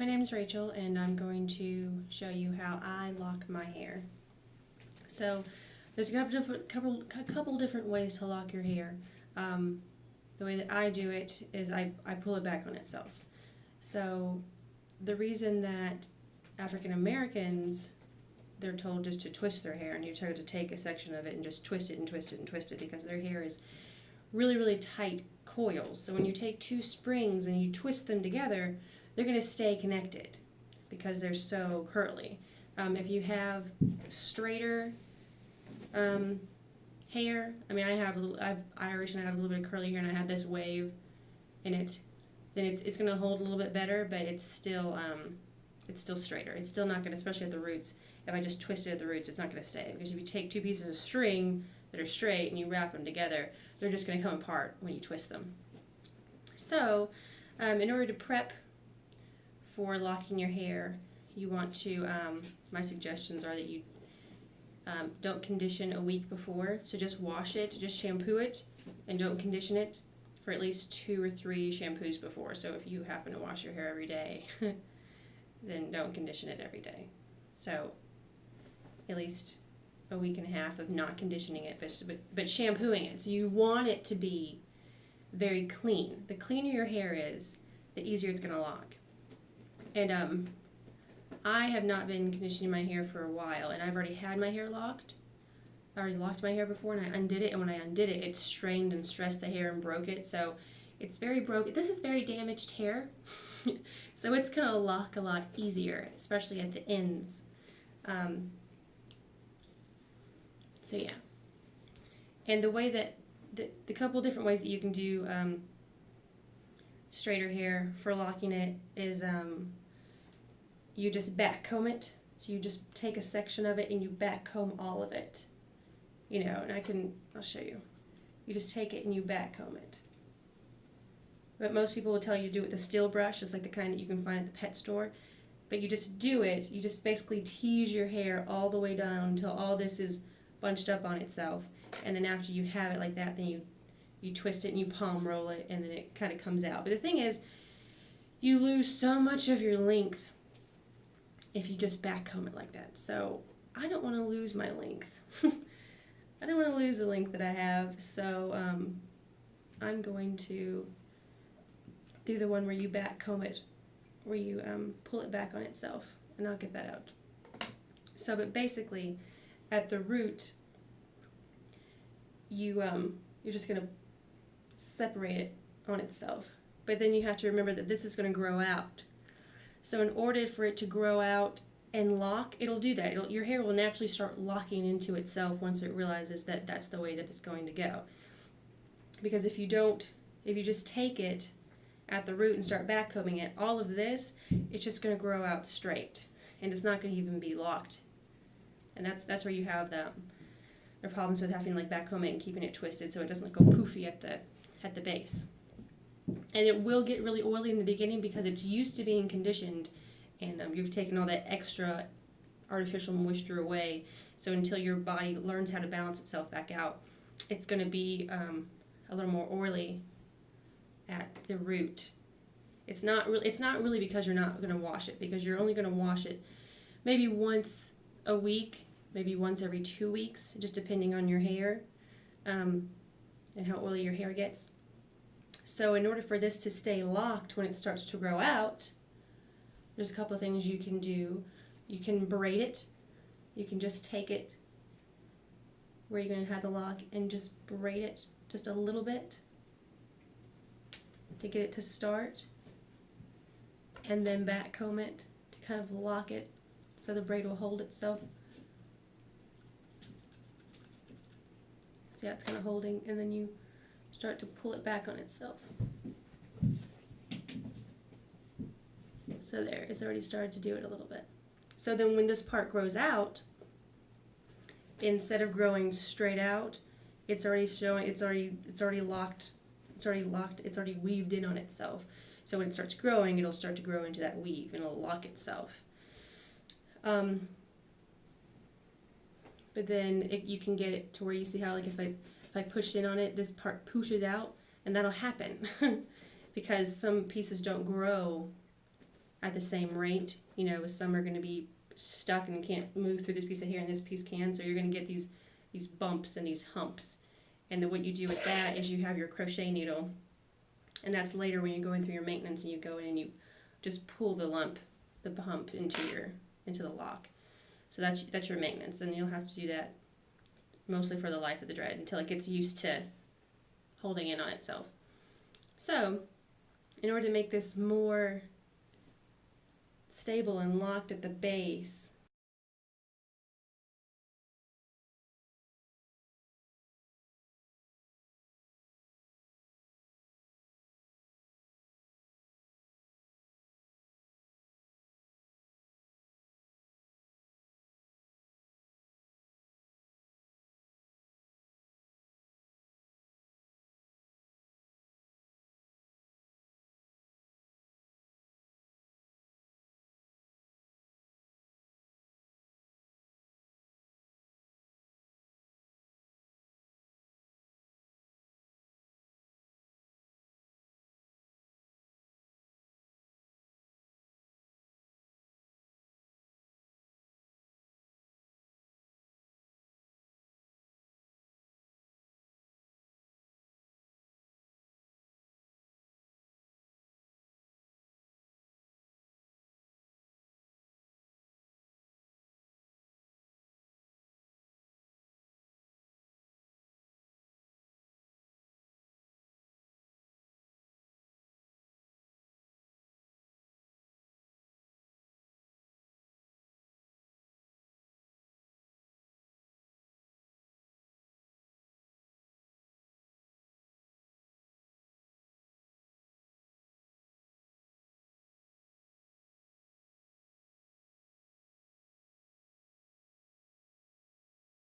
My name is Rachel, and I'm going to show you how I lock my hair. So there's a couple different ways to lock your hair. The way that I do it is I pull it back on itself. So the reason that African Americans, they're told just to twist their hair, and you're told to take a section of it and just twist it and twist it and twist it, because their hair is really tight coils. So when you take two springs and you twist them together, they're going to stay connected because they're so curly. If you have straighter hair, I mean, I'm Irish and I have a little bit of curly hair, and I have this wave in it, then it's going to hold a little bit better, but it's still straighter. It's still not going to, especially at the roots. If I just twist it at the roots, it's not going to stay, because if you take two pieces of string that are straight and you wrap them together, they're just going to come apart when you twist them. So, in order to prep for locking your hair, you want to, my suggestions are that you don't condition a week before. So just wash it, just shampoo it, and don't condition it for at least 2 or 3 shampoos before. So if you happen to wash your hair every day, then don't condition it every day. So at least a week and a half of not conditioning it, but shampooing it. So you want it to be very clean. The cleaner your hair is, the easier it's going to lock. And I have not been conditioning my hair for a while, and I've already had my hair locked. I already locked my hair before, and I undid it, and when I undid it, it strained and stressed the hair and broke it. So it's very broken. This is very damaged hair, so it's going to lock a lot easier, especially at the ends. So yeah. And the way that, the couple different ways that you can do straighter hair for locking it is you just back comb it. So you just take a section of it and you back comb all of it. You know, and I'll show you. You just take it and you back comb it. But most people will tell you to do it with a steel brush. It's like the kind that you can find at the pet store. But you just do it. You just basically tease your hair all the way down until all this is bunched up on itself. And then after you have it like that, then you twist it and you palm roll it, and then it kind of comes out. But the thing is, you lose so much of your length if you just back comb it like that. So I don't want to lose my length. I don't want to lose the length that I have, so I'm going to do the one where you back comb it, where you pull it back on itself, and I'll get that out. So, but basically, at the root, you're just going to separate it on itself. But then you have to remember that this is going to grow out. So in order for it to grow out and lock, it'll do that. Your hair will naturally start locking into itself once it realizes that that's the way that it's going to go. Because if you just take it at the root and start back combing it, all of this, it's just going to grow out straight. And it's not going to even be locked. And that's where you have the problems with having like back comb it and keeping it twisted so it doesn't go poofy at the base. And it will get really oily in the beginning because it's used to being conditioned, and you've taken all that extra artificial moisture away. So until your body learns how to balance itself back out, it's going to be a little more oily at the root. It's not really because you're not going to wash it, because you're only going to wash it maybe once a week, maybe once every 2 weeks, just depending on your hair and how oily your hair gets. So in order for this to stay locked when it starts to grow out, there's a couple of things you can do. You can braid it. You can just take it where you're going to have the lock and just braid it just a little bit to get it to start, and then back comb it to kind of lock it so the braid will hold itself. See how it's kind of holding, and then you start to pull it back on itself. So there, it's already started to do it a little bit. So then when this part grows out, instead of growing straight out, it's already locked, it's already weaved in on itself. So when it starts growing, it'll start to grow into that weave and it'll lock itself. But then you can get it to where you see how, like, if I push in on it, this part pushes out, and that'll happen because some pieces don't grow at the same rate. You know, some are going to be stuck and can't move through this piece of hair and this piece can, so you're going to get these bumps and these humps. And then what you do with that is you have your crochet needle, and that's later when you're going through your maintenance and you go in and you just pull the hump into the lock. So that's your maintenance, and you'll have to do that mostly for the life of the dread until it gets used to holding in on itself. So in order to make this more stable and locked at the base,